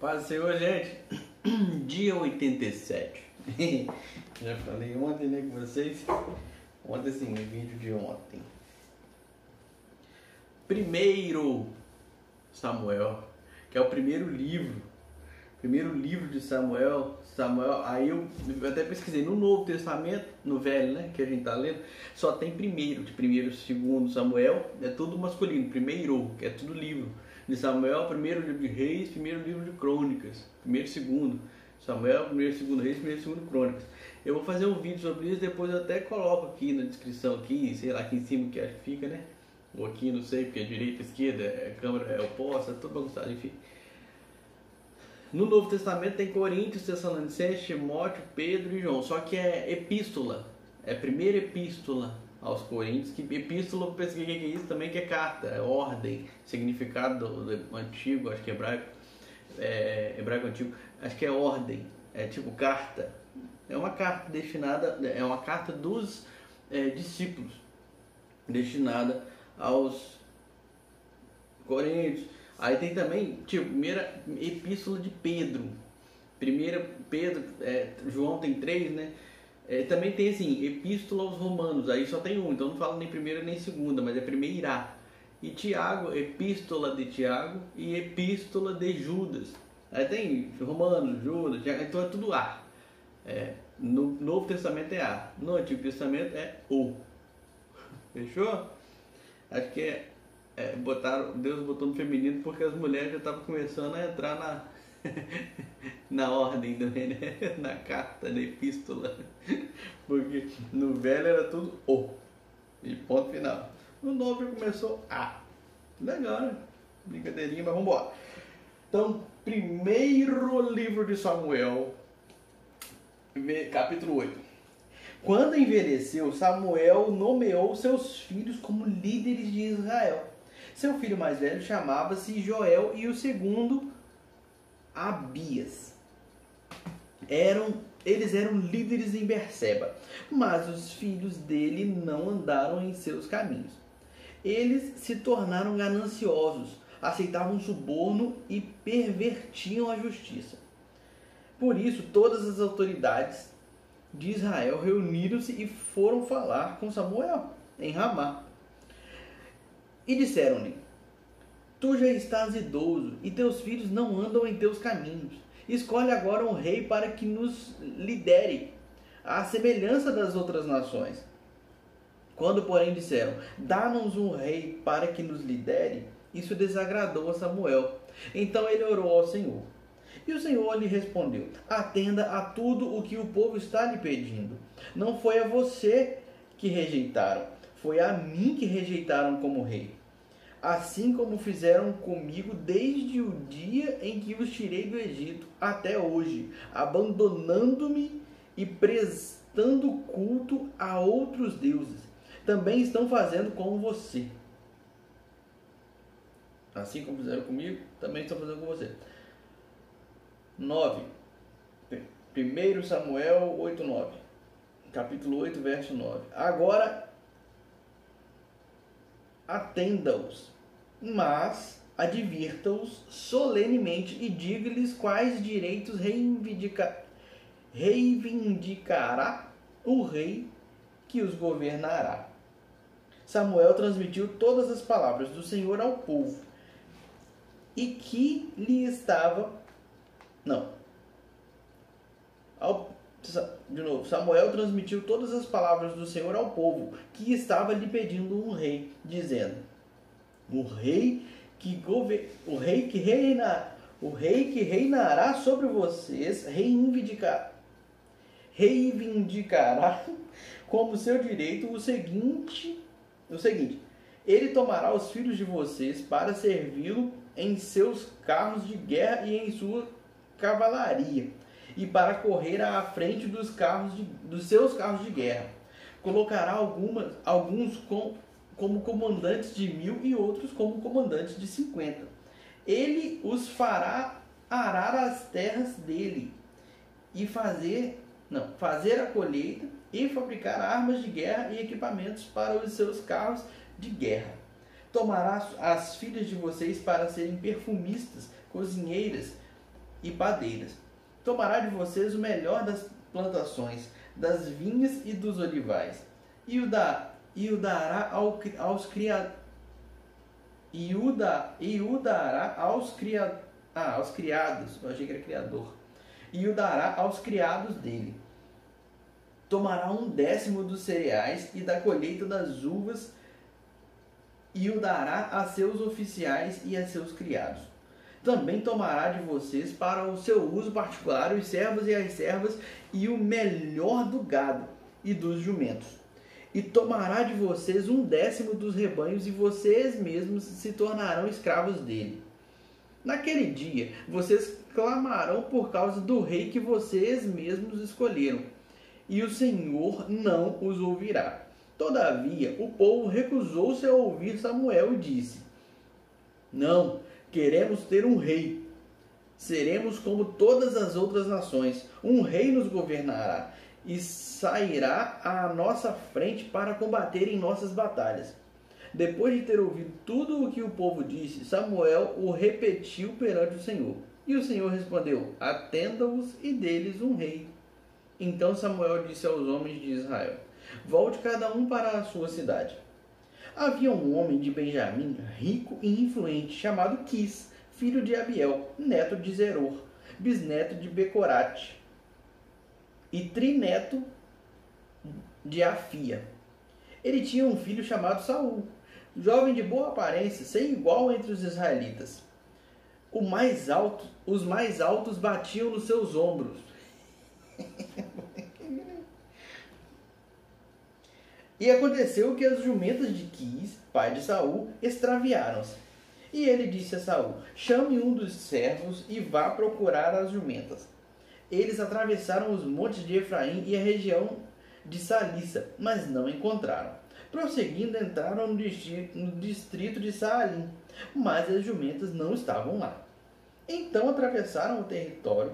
Paz do Senhor, gente. Dia 87. Já falei ontem, né, com vocês. Ontem, assim, no vídeo de ontem. Primeiro Samuel, que é o primeiro livro de Samuel. Aí eu até pesquisei no Novo Testamento, no Velho, né, que a gente tá lendo, só tem primeiro, de primeiro, segundo Samuel, é tudo masculino, primeiro, que é tudo livro de Samuel, primeiro livro de Reis, primeiro livro de Crônicas, primeiro e segundo Samuel, primeiro e segundo Reis, primeiro e segundo Crônicas. Eu vou fazer um vídeo sobre isso, depois eu até coloco aqui na descrição, aqui, sei lá, aqui em cima que acho que fica, né, ou aqui, não sei, porque é direita, esquerda, é câmera, é oposta, é tudo bagunçado, enfim. No Novo Testamento tem Coríntios, Tessalonicenses, Timóteo, Pedro e João. Só que é epístola. É a primeira epístola aos Coríntios. Que epístola, eu pesquisei que é isso também, que é carta, é ordem, significado do antigo, acho que hebraico, hebraico antigo, acho que é ordem, é tipo carta. É uma carta destinada, é uma carta dos discípulos, destinada aos Coríntios. Aí tem também, tipo, primeira epístola de Pedro. Primeira Pedro, João tem 3, né? Também tem assim, epístola aos Romanos, aí só tem um, então não fala nem primeira nem segunda, mas é primeira. E Tiago, epístola de Tiago e epístola de Judas. Aí tem Romanos, Judas, Tiago, então é tudo A. No Novo Testamento é A, no Antigo Testamento é O. Fechou? Acho que Deus botou no feminino porque as mulheres já estavam começando a entrar na ordem também, né? Na carta, na epístola. Porque no velho era tudo O. E ponto final. No novo já começou A. Legal, né? Brincadeirinha, mas vamos embora. Então, primeiro livro de Samuel, capítulo 8. Quando envelheceu, Samuel nomeou seus filhos como líderes de Israel. Seu filho mais velho chamava-se Joel e o segundo Abias. Eles eram líderes em Berseba, mas os filhos dele não andaram em seus caminhos. Eles se tornaram gananciosos, aceitavam suborno e pervertiam a justiça. Por isso, todas as autoridades de Israel reuniram-se e foram falar com Samuel em Ramá. E disseram-lhe: Tu já estás idoso e teus filhos não andam em teus caminhos. Escolhe agora um rei para que nos lidere, à semelhança das outras nações. Quando, porém, disseram: Dá-nos um rei para que nos lidere, isso desagradou a Samuel. Então ele orou ao Senhor. E o Senhor lhe respondeu: Atenda a tudo o que o povo está lhe pedindo. Não foi a você que rejeitaram, foi a mim que rejeitaram como rei. Assim como fizeram comigo desde o dia em que os tirei do Egito até hoje, abandonando-me e prestando culto a outros deuses. Também estão fazendo com você. Assim como fizeram comigo, também estão fazendo com você. 9. 1 Samuel 8:9. Capítulo 8, verso 9. Agora atenda-os, mas advirta-os solenemente e diga-lhes quais direitos reivindicará o rei que os governará. Samuel transmitiu todas as palavras do Senhor ao povo e que lhe estava... Samuel transmitiu todas as palavras do Senhor ao povo, que estava lhe pedindo um rei, dizendo: O rei que reinará sobre vocês reivindicará como seu direito o seguinte: ele tomará os filhos de vocês para servi-lo em seus carros de guerra e em sua cavalaria, e para correr à frente dos seus carros de guerra. Colocará alguns como comandantes de 1000 e outros como comandantes de 50. Ele os fará arar as terras dele e fazer a colheita e fabricar armas de guerra e equipamentos para os seus carros de guerra. Tomará as filhas de vocês para serem perfumistas, cozinheiras, e padeiras. Tomará de vocês o melhor das plantações, das vinhas e dos olivais, e o dará aos criados. Aos criados, eu achei que era criador. E o dará aos criados dele. Tomará 1/10 dos cereais e da colheita das uvas, e o dará a seus oficiais e a seus criados. Também tomará de vocês para o seu uso particular os servos e as servas e o melhor do gado e dos jumentos. E tomará de vocês 1/10 dos rebanhos, e vocês mesmos se tornarão escravos dele. Naquele dia, vocês clamarão por causa do rei que vocês mesmos escolheram, e o Senhor não os ouvirá. Todavia, o povo recusou-se a ouvir Samuel e disse: Não, queremos ter um rei. Seremos como todas as outras nações. Um rei nos governará e sairá à nossa frente para combater em nossas batalhas. Depois de ter ouvido tudo o que o povo disse, Samuel o repetiu perante o Senhor. E o Senhor respondeu: Atenda-os e deles um rei. Então Samuel disse aos homens de Israel: Volte cada um para a sua cidade. Havia um homem de Benjamim, rico e influente, chamado Quis, filho de Abiel, neto de Zeror, bisneto de Becorate e trineto de Afia. Ele tinha um filho chamado Saul, jovem de boa aparência, sem igual entre os israelitas. Os mais altos batiam nos seus ombros. E aconteceu que as jumentas de Quis, pai de Saul, extraviaram-se. E ele disse a Saul: Chame um dos servos e vá procurar as jumentas. Eles atravessaram os montes de Efraim e a região de Salissa, mas não encontraram. Prosseguindo, entraram no distrito de Saalim, mas as jumentas não estavam lá. Então atravessaram o território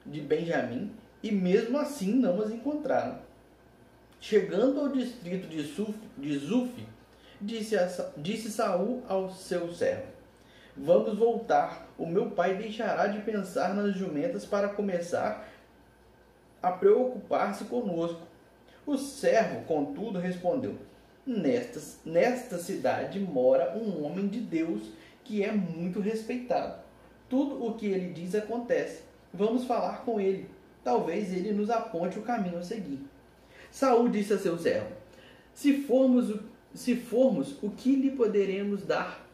de Benjamim e mesmo assim não as encontraram. Chegando ao distrito de Zuf, disse Saul ao seu servo: Vamos voltar. O meu pai deixará de pensar nas jumentas para começar a preocupar-se conosco. O servo, contudo, respondeu: Nesta cidade mora um homem de Deus que é muito respeitado. Tudo o que ele diz acontece. Vamos falar com ele. Talvez ele nos aponte o caminho a seguir. Saul disse a seu servo: Se formos, o que lhe poderemos dar?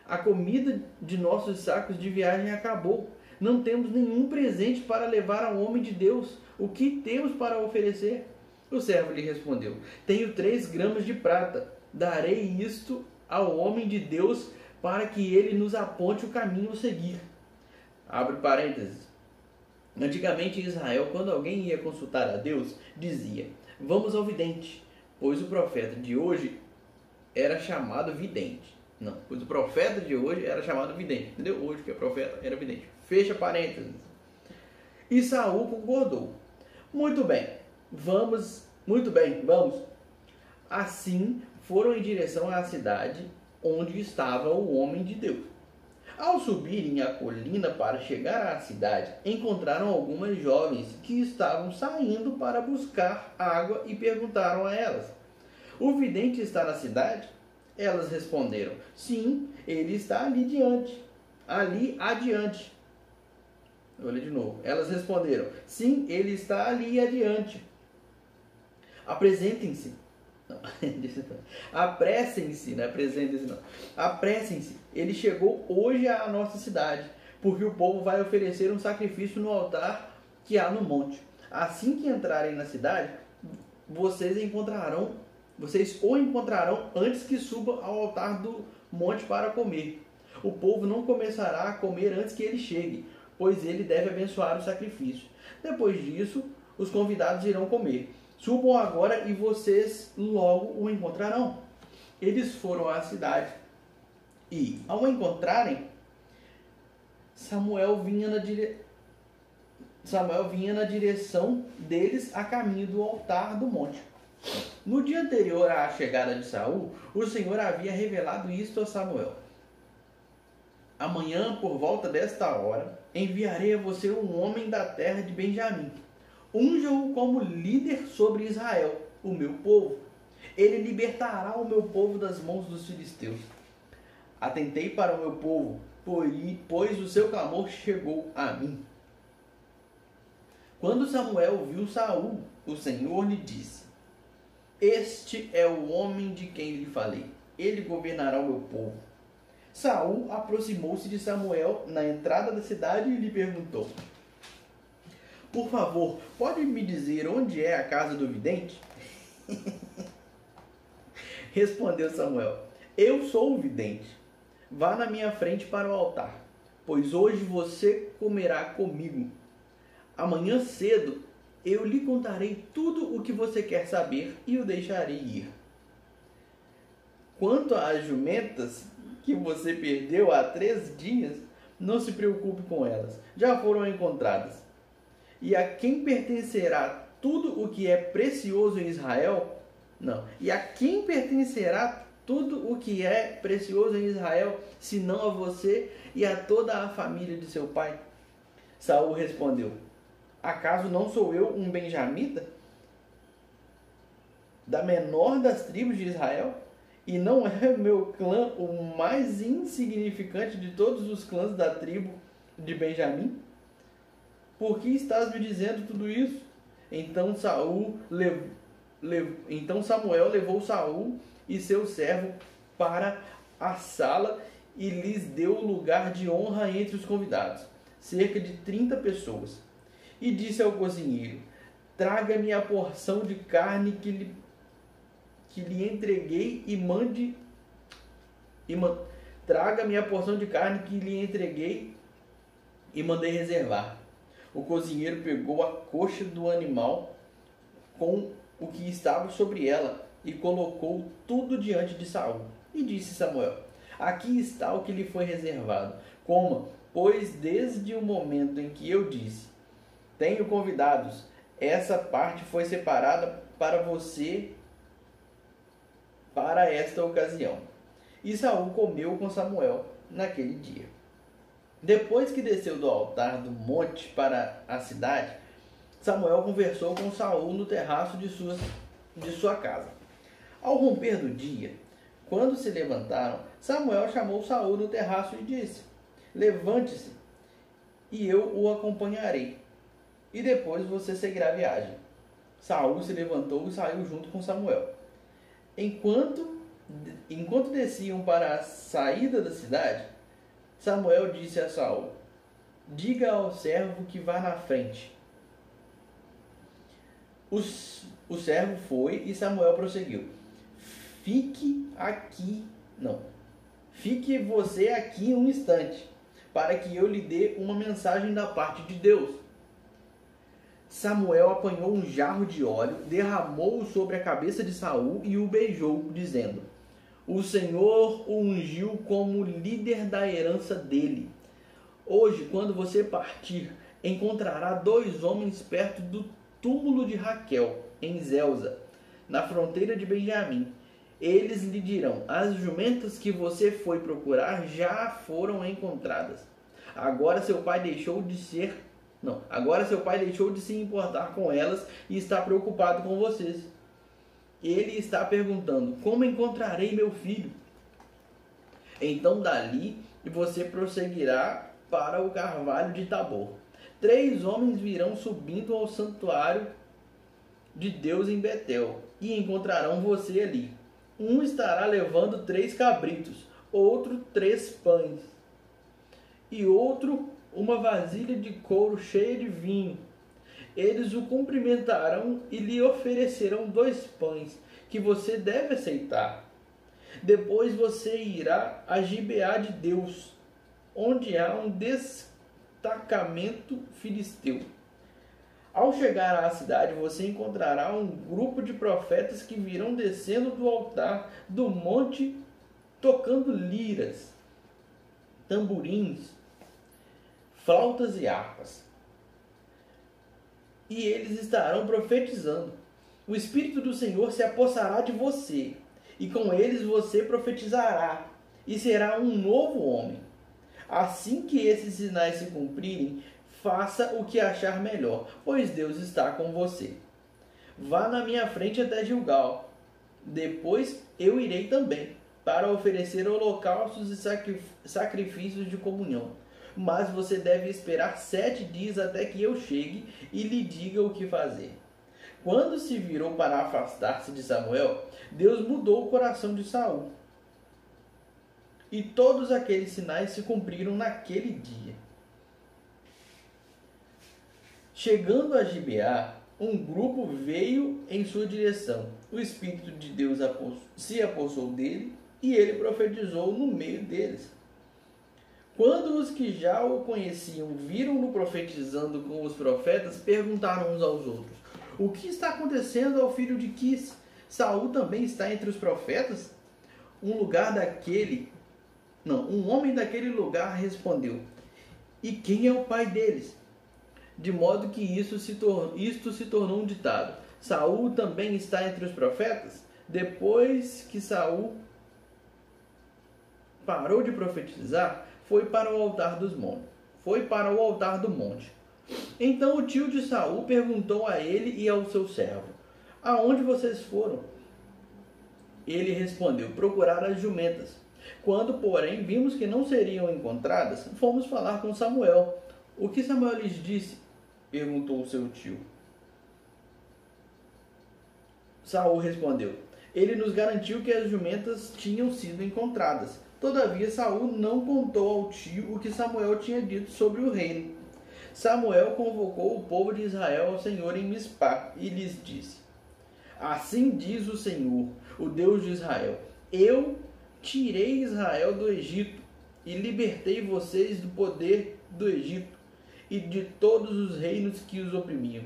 A comida de nossos sacos de viagem acabou. Não temos nenhum presente para levar ao homem de Deus. O que temos para oferecer? O servo lhe respondeu: Tenho 3 gramas de prata. Darei isto ao homem de Deus para que ele nos aponte o caminho a seguir. Abre parênteses. Antigamente em Israel, quando alguém ia consultar a Deus, dizia: Vamos ao vidente, pois o profeta de hoje era chamado vidente. Não, pois o profeta de hoje era chamado vidente. Entendeu? Hoje que é profeta era vidente. Fecha parênteses. E Saul concordou. Muito bem, vamos. Assim foram em direção à cidade onde estava o homem de Deus. Ao subirem a colina para chegar à cidade, encontraram algumas jovens que estavam saindo para buscar água e perguntaram a elas: O vidente está na cidade? Elas responderam: Sim, ele está ali adiante. Vou ler de novo. Elas responderam: Sim, ele está ali adiante. Apresentem-se. Apressem-se, não apresentem-se não. Apressem-se. Ele chegou hoje à nossa cidade, porque o povo vai oferecer um sacrifício no altar que há no monte. Assim que entrarem na cidade, vocês o encontrarão antes que suba ao altar do monte para comer. O povo não começará a comer antes que ele chegue, pois ele deve abençoar o sacrifício. Depois disso, os convidados irão comer. Subam agora e vocês logo o encontrarão. Eles foram à cidade e, ao encontrarem, Samuel vinha na direção deles a caminho do altar do monte. No dia anterior à chegada de Saul, o Senhor havia revelado isto a Samuel. Amanhã, por volta desta hora, enviarei a você um homem da terra de Benjamim. Unja-o como líder sobre Israel, o meu povo. Ele libertará o meu povo das mãos dos filisteus. Atentei para o meu povo, pois o seu clamor chegou a mim. Quando Samuel viu Saul, o Senhor lhe disse: Este é o homem de quem lhe falei. Ele governará o meu povo. Saul aproximou-se de Samuel na entrada da cidade e lhe perguntou: Por favor, pode me dizer onde é a casa do vidente? Respondeu Samuel: Eu sou o vidente. Vá na minha frente para o altar, pois hoje você comerá comigo. Amanhã cedo eu lhe contarei tudo o que você quer saber e o deixarei ir. Quanto às jumentas que você perdeu há 3 dias, não se preocupe com elas, já foram encontradas. E a quem pertencerá tudo o que é precioso em Israel? Não. E a quem pertencerá tudo o que é precioso em Israel, senão a você e a toda a família de seu pai? Saul respondeu: Acaso não sou eu um benjamita, da menor das tribos de Israel? E não é meu clã o mais insignificante de todos os clãs da tribo de Benjamim? Por que estás me dizendo tudo isso? Então Samuel levou Saul e seu servo para a sala e lhes deu lugar de honra entre os convidados, cerca de 30 pessoas. E disse ao cozinheiro: Traga-me a porção de carne que lhe entreguei traga-me a porção de carne que lhe entreguei e mandei reservar. O cozinheiro pegou a coxa do animal com o que estava sobre ela e colocou tudo diante de Saul. E disse Samuel: Aqui está o que lhe foi reservado. Coma, pois desde o momento em que eu disse: Tenho convidados, essa parte foi separada para você para esta ocasião. E Saul comeu com Samuel naquele dia. Depois que desceu do altar do monte para a cidade, Samuel conversou com Saul no terraço de sua casa. Ao romper do dia, quando se levantaram, Samuel chamou Saul no terraço e disse: Levante-se, e eu o acompanharei, e depois você seguirá a viagem. Saul se levantou e saiu junto com Samuel. Enquanto desciam para a saída da cidade, Samuel disse a Saul: Diga ao servo que vá na frente. O servo foi e Samuel prosseguiu: Fique você aqui um instante, para que eu lhe dê uma mensagem da parte de Deus. Samuel apanhou um jarro de óleo, derramou-o sobre a cabeça de Saul e o beijou, dizendo: O Senhor o ungiu como líder da herança dele. Hoje, quando você partir, encontrará 2 homens perto do túmulo de Raquel, em Zelza, na fronteira de Benjamim. Eles lhe dirão: As jumentas que você foi procurar já foram encontradas. Agora seu pai deixou de se importar com elas e está preocupado com vocês. Ele está perguntando: Como encontrarei meu filho? Então dali você prosseguirá para o carvalho de Tabor. 3 homens virão subindo ao santuário de Deus em Betel e encontrarão você ali. Um estará levando 3 cabritos, outro 3 pães e outro uma vasilha de couro cheia de vinho. Eles o cumprimentarão e lhe oferecerão 2 pães, que você deve aceitar. Depois você irá a Gibeá de Deus, onde há um destacamento filisteu. Ao chegar à cidade, você encontrará um grupo de profetas que virão descendo do altar do monte, tocando liras, tamborins, flautas e harpas. E eles estarão profetizando. O Espírito do Senhor se apossará de você, e com eles você profetizará, e será um novo homem. Assim que esses sinais se cumprirem, faça o que achar melhor, pois Deus está com você. Vá na minha frente até Gilgal. Depois eu irei também, para oferecer holocaustos e sacrifícios de comunhão. Mas você deve esperar 7 dias até que eu chegue e lhe diga o que fazer. Quando se virou para afastar-se de Samuel, Deus mudou o coração de Saul. E todos aqueles sinais se cumpriram naquele dia. Chegando a Gibeá, um grupo veio em sua direção. O Espírito de Deus se apossou dele e ele profetizou no meio deles. Quando os que já o conheciam viram-no profetizando com os profetas, perguntaram uns aos outros: o que está acontecendo ao filho de Quis? Saul também está entre os profetas? Um homem daquele lugar respondeu: e quem é o pai deles? De modo que isto se tornou um ditado: Saul também está entre os profetas? Depois que Saul parou de profetizar, foi para o altar do monte. Então o tio de Saul perguntou a ele e ao seu servo: aonde vocês foram? Ele respondeu: procurar as jumentas. Quando, porém, vimos que não seriam encontradas, fomos falar com Samuel. O que Samuel lhes disse? Perguntou o seu tio. Saul respondeu: ele nos garantiu que as jumentas tinham sido encontradas. Todavia Saul não contou ao tio o que Samuel tinha dito sobre o reino. Samuel convocou o povo de Israel ao Senhor em Mispá e lhes disse: assim diz o Senhor, o Deus de Israel: eu tirei Israel do Egito e libertei vocês do poder do Egito e de todos os reinos que os oprimiam.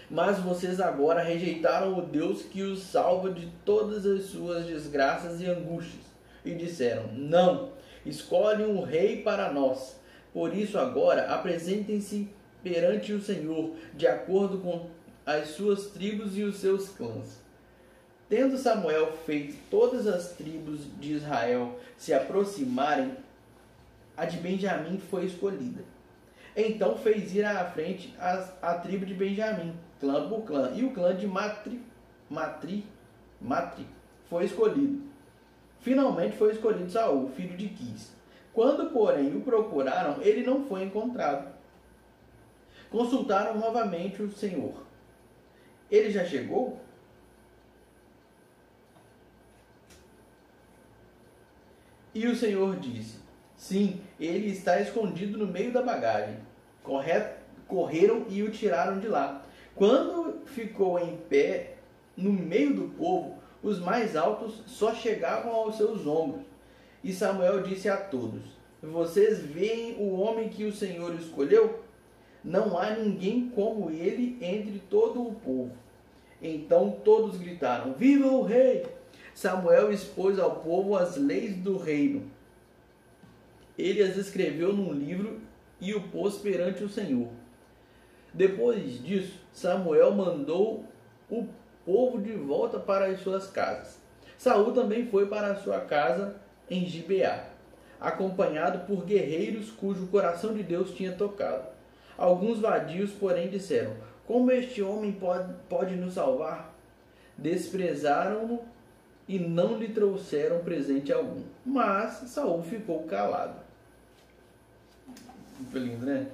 Mas vocês agora rejeitaram o Deus que os salva de todas as suas desgraças e angústias, e disseram: não, escolhe um rei para nós. Por isso agora apresentem-se perante o Senhor, de acordo com as suas tribos e os seus clãs. Tendo Samuel feito todas as tribos de Israel se aproximarem, a de Benjamim foi escolhida. Então fez ir à frente a tribo de Benjamim, clã por clã, e o clã de Matri foi escolhido. Finalmente foi escolhido Saul, filho de Quis. Quando, porém, o procuraram, ele não foi encontrado. Consultaram novamente o Senhor. Ele já chegou? E o Senhor disse: sim, ele está escondido no meio da bagagem. Correram e o tiraram de lá. Quando ficou em pé no meio do povo, os mais altos só chegavam aos seus ombros. E Samuel disse a todos: vocês veem o homem que o Senhor escolheu? Não há ninguém como ele entre todo o povo. Então todos gritaram: viva o rei! Samuel expôs ao povo as leis do reino. Ele as escreveu num livro e o pôs perante o Senhor. Depois disso, Samuel mandou o povo de volta para as suas casas. Saul também foi para a sua casa em Gibeá, acompanhado por guerreiros cujo coração de Deus tinha tocado. Alguns vadios, porém, disseram: como este homem pode nos salvar? Desprezaram-no e não lhe trouxeram presente algum. Mas Saul ficou calado. Muito lindo, né?